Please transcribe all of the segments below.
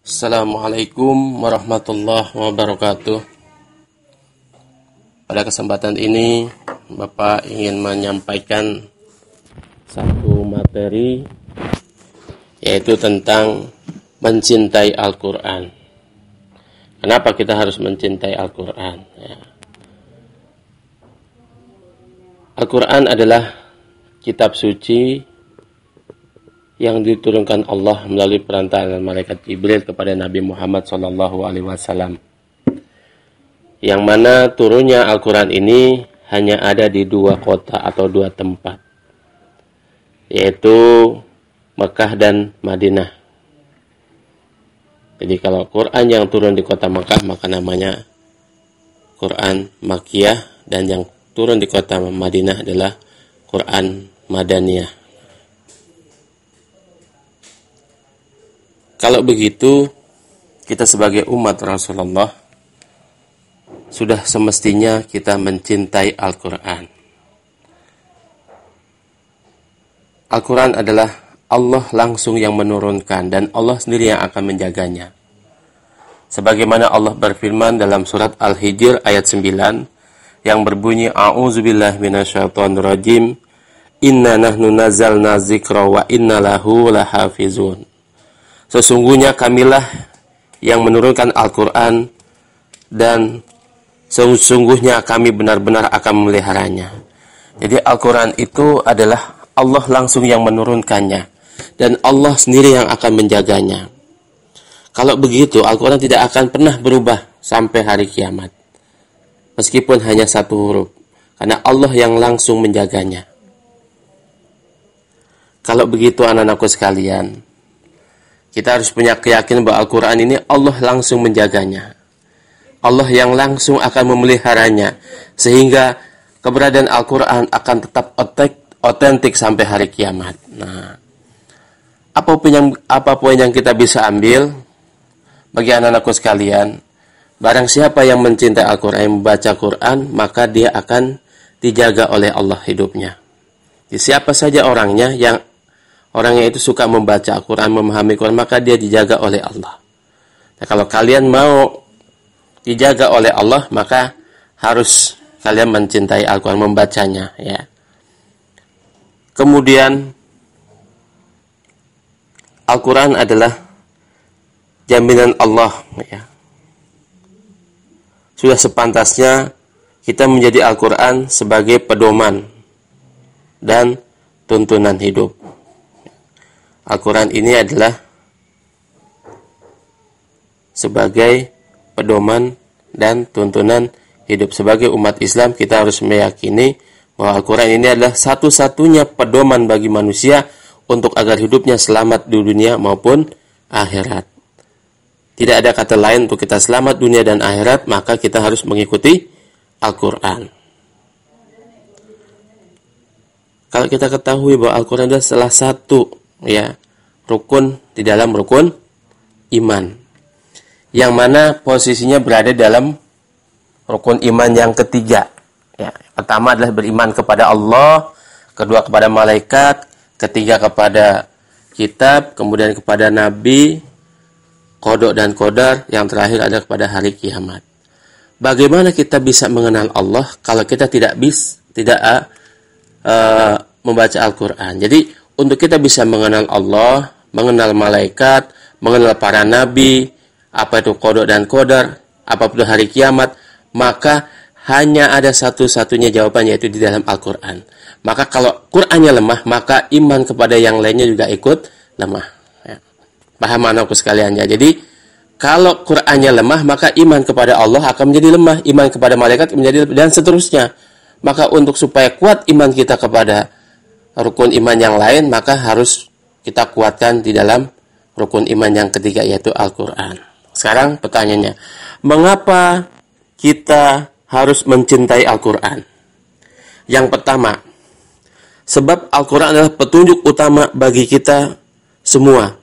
Assalamualaikum warahmatullahi wabarakatuh. Pada kesempatan ini Bapak ingin menyampaikan satu materi, yaitu tentang mencintai Al-Quran. Kenapa kita harus mencintai Al-Quran? Al-Quran adalah kitab suci yang diturunkan Allah melalui perantaraan malaikat Jibril kepada Nabi Muhammad SAW. Yang mana turunnya Al-Quran ini hanya ada di dua kota atau dua tempat, yaitu Mekah dan Madinah. Jadi kalau Quran yang turun di kota Mekah maka namanya Quran Makkiyah, dan yang turun di kota Madinah adalah Quran Madaniyah. Kalau begitu, kita sebagai umat Rasulullah sudah semestinya kita mencintai Al-Quran. Al-Quran adalah Allah langsung yang menurunkan, dan Allah sendiri yang akan menjaganya. Sebagaimana Allah berfirman dalam surat Al-Hijr ayat 9 yang berbunyi, A'udzubillahi minasyaitonirrajim, Inna nahnu nazzalna dzikra wa inna lahu lahafizun. Sesungguhnya kamilah yang menurunkan Al-Quran, dan sesungguhnya kami benar-benar akan memeliharanya. Jadi Al-Quran itu adalah Allah langsung yang menurunkannya, dan Allah sendiri yang akan menjaganya. Kalau begitu, Al-Quran tidak akan pernah berubah sampai hari kiamat, meskipun hanya satu huruf, karena Allah yang langsung menjaganya. Kalau begitu anak-anakku sekalian, kita harus punya keyakinan bahwa Al-Quran ini Allah langsung menjaganya. Allah yang langsung akan memeliharanya, sehingga keberadaan Al-Quran akan tetap otentik sampai hari kiamat. Nah, apapun yang kita bisa ambil bagi anak-anakku sekalian, barang siapa yang mencintai Al-Quran, yang membaca Quran, maka dia akan dijaga oleh Allah hidupnya. Jadi, siapa saja orangnya itu suka membaca Al-Quran, memahami Quran, maka dia dijaga oleh Allah. Nah, kalau kalian mau dijaga oleh Allah, maka harus kalian mencintai Al-Quran, membacanya, ya. Kemudian Al-Quran adalah jaminan Allah, ya. Sudah sepantasnya kita menjadi Al-Quran sebagai pedoman dan tuntunan hidup. Al-Quran ini adalah sebagai pedoman dan tuntunan hidup. Sebagai umat Islam, kita harus meyakini bahwa Al-Quran ini adalah satu-satunya pedoman bagi manusia untuk agar hidupnya selamat di dunia maupun akhirat. Tidak ada kata lain untuk kita selamat dunia dan akhirat, maka kita harus mengikuti Al-Quran. Kalau kita ketahui bahwa Al-Quran adalah salah satu, ya, rukun di dalam rukun iman, yang mana posisinya berada dalam rukun iman yang ketiga, ya. Pertama adalah beriman kepada Allah, kedua kepada malaikat, ketiga kepada kitab, kemudian kepada nabi, qada dan qadar, yang terakhir adalah kepada hari kiamat. Bagaimana kita bisa mengenal Allah kalau kita tidak membaca Al-Quran? Jadi untuk kita bisa mengenal Allah, mengenal malaikat, mengenal para nabi, apa itu qada dan qadar, apa itu hari kiamat, maka hanya ada satu-satunya jawaban, yaitu di dalam Al-Quran. Maka kalau Qurannya lemah, maka iman kepada yang lainnya juga ikut lemah, ya. Paham anakku sekalian, ya? Jadi kalau Qurannya lemah, maka iman kepada Allah akan menjadi lemah, iman kepada malaikat menjadi, dan seterusnya. Maka untuk supaya kuat iman kita kepada rukun iman yang lain, maka harus kita kuatkan di dalam rukun iman yang ketiga, yaitu Al-Quran. Sekarang pertanyaannya, mengapa kita harus mencintai Al-Quran? Yang pertama, sebab Al-Quran adalah petunjuk utama bagi kita semua,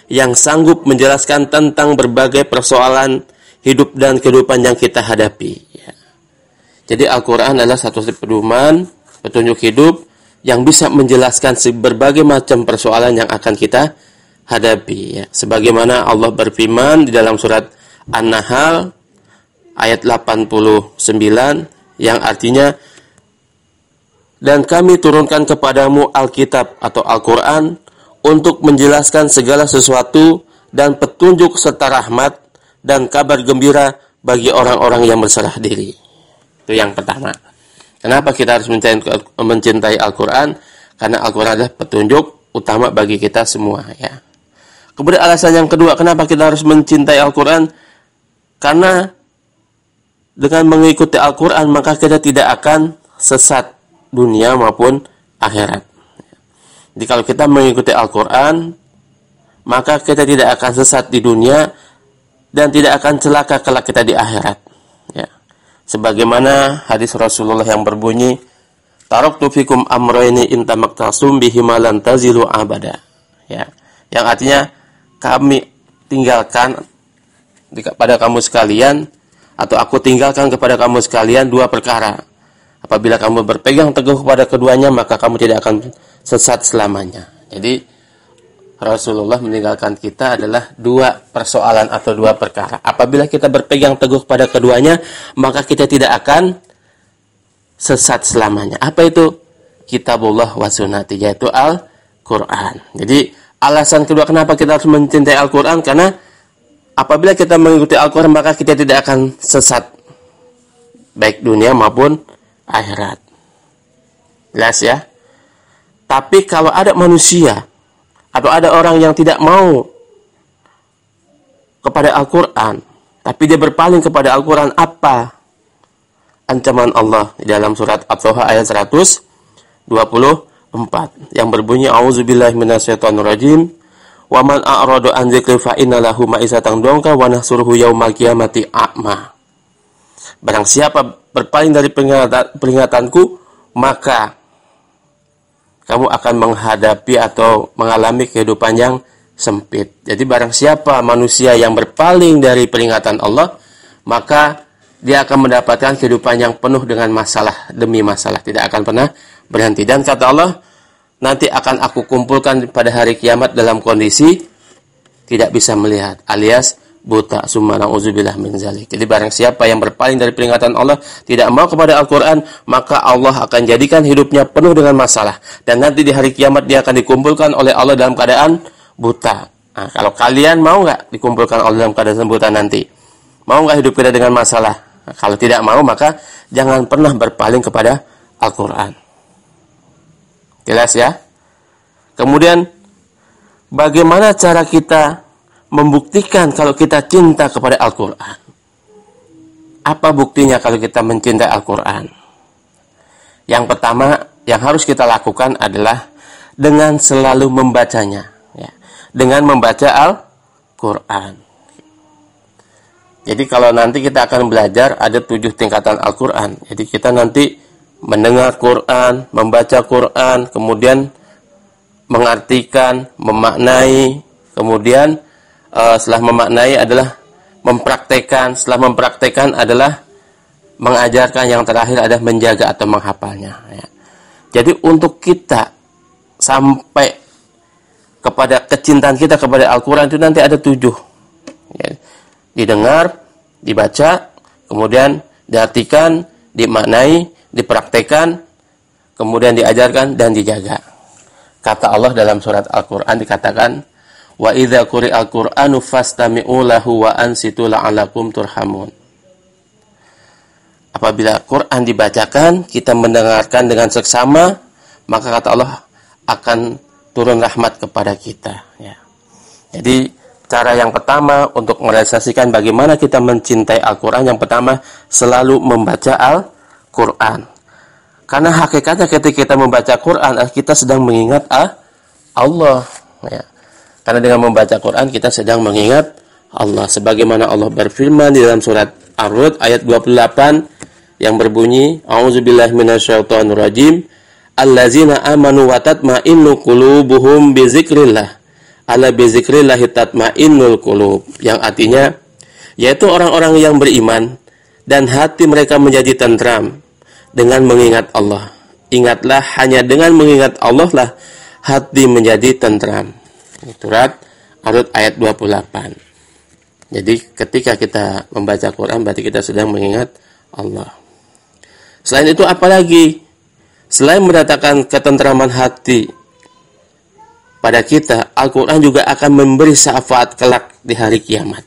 yang sanggup menjelaskan tentang berbagai persoalan hidup dan kehidupan yang kita hadapi, ya. Jadi Al-Quran adalah satu pedoman, petunjuk hidup, yang bisa menjelaskan berbagai macam persoalan yang akan kita hadapi ya. Sebagaimana Allah berfirman di dalam surat An-Nahl ayat 89 yang artinya, dan kami turunkan kepadamu Alkitab atau Al-Quran untuk menjelaskan segala sesuatu dan petunjuk serta rahmat dan kabar gembira bagi orang-orang yang berserah diri. Itu yang pertama. Kenapa kita harus mencintai Al-Quran? Karena Al-Quran adalah petunjuk utama bagi kita semua ya. Kemudian alasan yang kedua, kenapa kita harus mencintai Al-Quran? Karena dengan mengikuti Al-Quran maka kita tidak akan sesat dunia maupun akhirat. Jadi kalau kita mengikuti Al-Quran, maka kita tidak akan sesat di dunia dan tidak akan celaka kelak kita di akhirat. Ya. Sebagaimana hadis Rasulullah yang berbunyi, taraktu fikum amrayni in tamaktasum bihima lan tazilu abada. Ya. Yang artinya kami tinggalkan kepada kamu sekalian, atau aku tinggalkan kepada kamu sekalian dua perkara. Apabila kamu berpegang teguh kepada keduanya, maka kamu tidak akan sesat selamanya. Jadi Rasulullah meninggalkan kita adalah dua persoalan atau dua perkara. Apabila kita berpegang teguh pada keduanya, maka kita tidak akan sesat selamanya. Apa itu? Kitabullah wa sunnati, yaitu Al-Quran. Jadi alasan kedua kenapa kita harus mencintai Al-Quran, karena apabila kita mengikuti Al-Quran maka kita tidak akan sesat, baik dunia maupun akhirat. Jelas ya? Tapi kalau ada manusia atau ada orang yang tidak mau kepada Al-Quran, tapi dia berpaling kepada Al-Quran, apa ancaman Allah di dalam surat At-Taha ayat 124 yang berbunyi, a'udzubillahi minasyaitonirrajim, wa man a'rada an dzikri fa inna lahu ma'isatan dongka wa nahsuruhu yaumal qiyamati a'ma. Barang siapa berpaling dari peringatanku, maka kamu akan menghadapi atau mengalami kehidupan yang sempit. Jadi barang siapa manusia yang berpaling dari peringatan Allah, maka dia akan mendapatkan kehidupan yang penuh dengan masalah demi masalah, tidak akan pernah berhenti. Dan kata Allah, nanti akan aku kumpulkan pada hari kiamat dalam kondisi tidak bisa melihat, alias buta, summa na'udzubillah min zalik. Jadi barang siapa yang berpaling dari peringatan Allah, tidak mau kepada Al-Quran, maka Allah akan jadikan hidupnya penuh dengan masalah. Dan nanti di hari kiamat dia akan dikumpulkan oleh Allah dalam keadaan buta. Nah, kalau kalian mau nggak dikumpulkan Allah dalam keadaan buta nanti? Mau nggak hidup kita dengan masalah? Nah, kalau tidak mau, maka jangan pernah berpaling kepada Al-Quran. Jelas ya? Kemudian, bagaimana cara kita membuktikan kalau kita cinta kepada Al-Quran? Apa buktinya kalau kita mencintai Al-Quran? Yang pertama yang harus kita lakukan adalah dengan selalu membacanya, ya. Dengan membaca Al-Quran. Jadi kalau nanti kita akan belajar ada 7 tingkatan Al-Quran. Jadi kita nanti mendengar Quran, membaca Quran, kemudian mengartikan, memaknai, kemudian setelah memaknai adalah mempraktekkan, setelah mempraktekkan adalah mengajarkan, yang terakhir adalah menjaga atau menghafalnya. Ya. Jadi untuk kita sampai kepada kecintaan kita kepada Al-Quran itu nanti ada 7. Ya. Didengar, dibaca, kemudian diartikan, dimaknai, dipraktekkan, kemudian diajarkan dan dijaga. Kata Allah dalam surat Al-Quran dikatakan, wa idza quri'al Qur'anu fastami'u lahu wa ansitu la'allakum turhamun. Apabila Quran dibacakan, kita mendengarkan dengan seksama, maka kata Allah akan turun rahmat kepada kita. Ya. Jadi cara yang pertama untuk merealisasikan bagaimana kita mencintai Al-Quran, yang pertama selalu membaca Al-Quran. Karena hakikatnya ketika kita membaca Quran, kita sedang mengingat Allah. Ya. Karena dengan membaca Quran kita sedang mengingat Allah. Sebagaimana Allah berfirman di dalam surat Ar-Rud ayat 28 yang berbunyi, a'udzubillahi minasyaitonirrajim, allazina amanu wa tatma'innu qulubuhum bizikrillah, ala bizikrillahi tatma'innul qulub. Yang artinya yaitu orang-orang yang beriman dan hati mereka menjadi tentram dengan mengingat Allah. Ingatlah, hanya dengan mengingat Allah lah hati menjadi tentram. Surat Al-An'am ayat 28. Jadi ketika kita membaca Quran berarti kita sedang mengingat Allah. Selain itu apalagi? Selain mendatangkan ketentraman hati pada kita, Al-Quran juga akan memberi syafaat kelak di hari kiamat.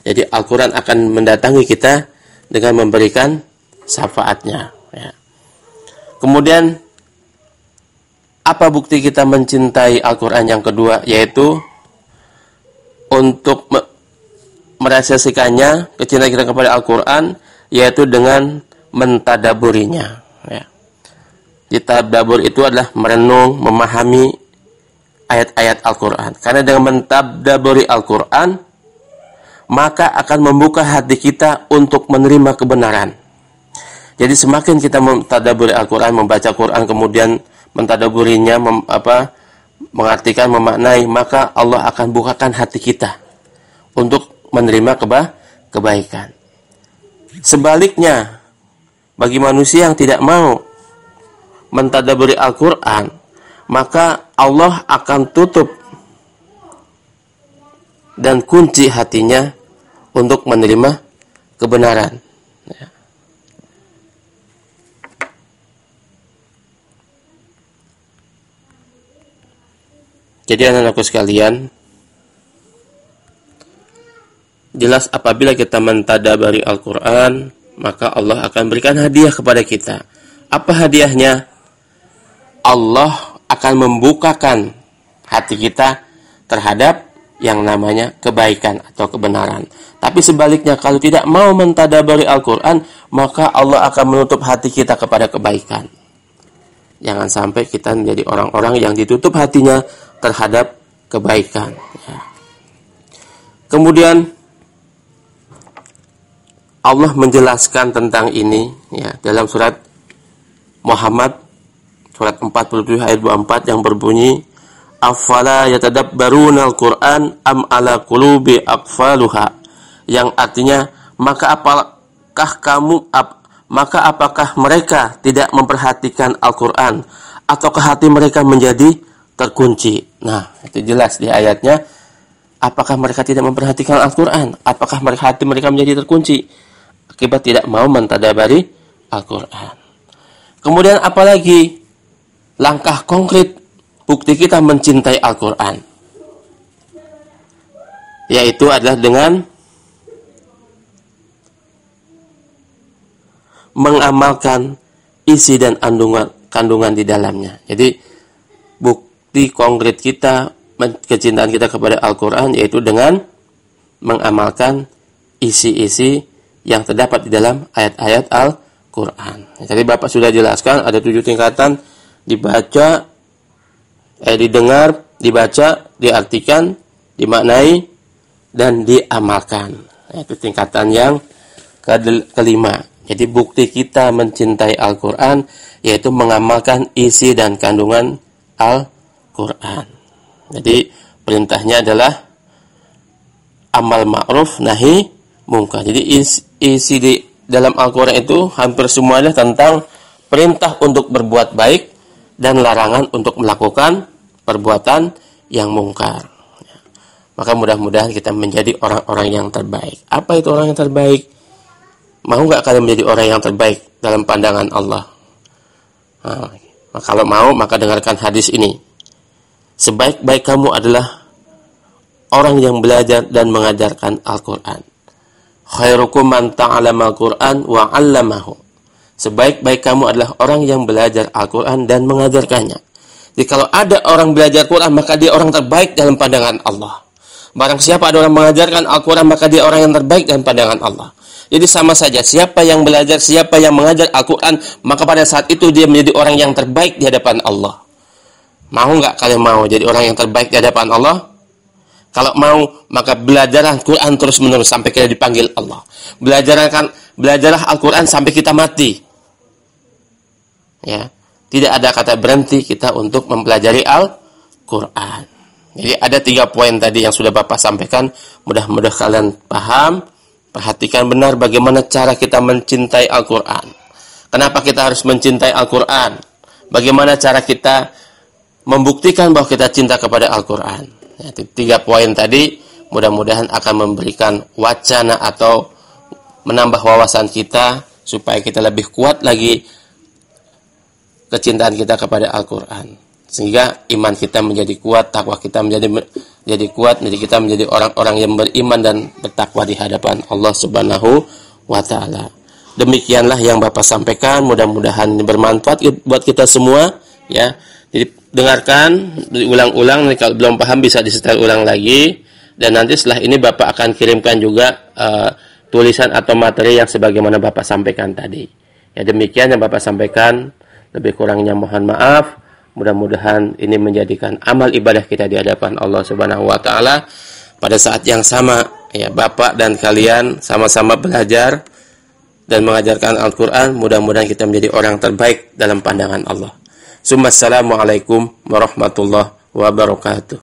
Jadi Al-Quran akan mendatangi kita dengan memberikan syafaatnya. Ya. Kemudian, apa bukti kita mencintai Al-Quran yang kedua? Yaitu untuk merealisasikannya, kecintaan kita kepada Al-Quran, yaitu dengan mentadaburinya. Ya. Tadabbur itu adalah merenung, memahami ayat-ayat Al-Quran. Karena dengan mentadaburi Al-Quran, maka akan membuka hati kita untuk menerima kebenaran. Jadi semakin kita mentadaburi Al-Quran, membaca Quran, kemudian mentadaburinya, mengartikan, memaknai, maka Allah akan bukakan hati kita untuk menerima kebaikan. Sebaliknya, bagi manusia yang tidak mau mentadaburi Al-Quran, maka Allah akan tutup dan kunci hatinya untuk menerima kebenaran. Ya. Jadi anak-anakku sekalian, jelas apabila kita mentadaburi Al-Quran, maka Allah akan berikan hadiah kepada kita. Apa hadiahnya? Allah akan membukakan hati kita terhadap yang namanya kebaikan atau kebenaran. Tapi sebaliknya, kalau tidak mau mentadaburi Al-Quran, maka Allah akan menutup hati kita kepada kebaikan. Jangan sampai kita menjadi orang-orang yang ditutup hatinya terhadap kebaikan. Ya. Kemudian Allah menjelaskan tentang ini ya, dalam surat Muhammad surat 47 ayat 24 yang berbunyi, afala yatadabbaruna al-Qur'an am ala qulubi aqfaluha, yang artinya maka apakah mereka tidak memperhatikan Al-Qur'an ataukah hati mereka menjadi terkunci. Nah, itu jelas di ayatnya, apakah mereka tidak memperhatikan Al-Qur'an, apakah hati mereka menjadi terkunci akibat tidak mau mentadabari Al-Qur'an. Kemudian apalagi langkah konkret bukti kita mencintai Al-Quran, yaitu adalah dengan mengamalkan isi dan kandungan di dalamnya. Jadi bukti konkret kita, kecintaan kita kepada Al-Quran, yaitu dengan mengamalkan isi-isi yang terdapat di dalam ayat-ayat Al-Quran. Jadi Bapak sudah jelaskan ada 7 tingkatan: dibaca, didengar, dibaca, diartikan, dimaknai, dan diamalkan. Itu tingkatan yang kelima. Jadi bukti kita mencintai Al-Quran yaitu mengamalkan isi dan kandungan Al-Quran. Jadi perintahnya adalah amal ma'ruf nahi munkar. Jadi isi di dalam Al-Quran itu hampir semuanya tentang perintah untuk berbuat baik dan larangan untuk melakukan perbuatan yang mungkar. Maka mudah-mudahan kita menjadi orang-orang yang terbaik. Apa itu orang yang terbaik? Mau nggak kalian menjadi orang yang terbaik dalam pandangan Allah? Kalau mau, maka dengarkan hadis ini. Sebaik-baik kamu adalah orang yang belajar dan mengajarkan Al-Quran. Khairukum man ta'allama Al-Quran wa 'allamahu. Sebaik-baik kamu adalah orang yang belajar Al-Quran dan mengajarkannya. Jadi kalau ada orang belajar Quran, maka dia orang terbaik dalam pandangan Allah. Barang siapa ada orang mengajarkan Al-Quran, maka dia orang yang terbaik dalam pandangan Allah. Jadi sama saja, siapa yang belajar, siapa yang mengajar Al-Quran, maka pada saat itu dia menjadi orang yang terbaik di hadapan Allah. Mau nggak kalian mau jadi orang yang terbaik di hadapan Allah? Kalau mau, maka belajarlah Al-Quran terus-menerus sampai kita dipanggil Allah. Belajarlah Al-Quran sampai kita mati. Ya, tidak ada kata berhenti kita untuk mempelajari Al-Quran. Jadi ada 3 poin tadi yang sudah Bapak sampaikan. Mudah-mudahan kalian paham. Perhatikan benar bagaimana cara kita mencintai Al-Quran. Kenapa kita harus mencintai Al-Quran? Bagaimana cara kita membuktikan bahwa kita cinta kepada Al-Quran? Ya, 3 poin tadi mudah-mudahan akan memberikan wacana atau menambah wawasan kita supaya kita lebih kuat lagi kecintaan kita kepada Al-Quran. Sehingga iman kita menjadi kuat, takwa kita menjadi kuat, jadi kita menjadi orang-orang yang beriman dan bertakwa di hadapan Allah Subhanahu wa Ta'ala. Demikianlah yang Bapak sampaikan, mudah-mudahan bermanfaat buat kita semua, ya. Jadi dengarkan, diulang-ulang, kalau belum paham bisa disetel ulang lagi, dan nanti setelah ini Bapak akan kirimkan juga tulisan atau materi yang sebagaimana Bapak sampaikan tadi. Ya, demikian yang Bapak sampaikan, lebih kurangnya mohon maaf. Mudah-mudahan ini menjadikan amal ibadah kita di hadapan Allah Subhanahu wa Ta'ala. Pada saat yang sama, ya, Bapak dan kalian sama-sama belajar dan mengajarkan Al-Quran. Mudah-mudahan kita menjadi orang terbaik dalam pandangan Allah. Assalamualaikum warahmatullahi wabarakatuh.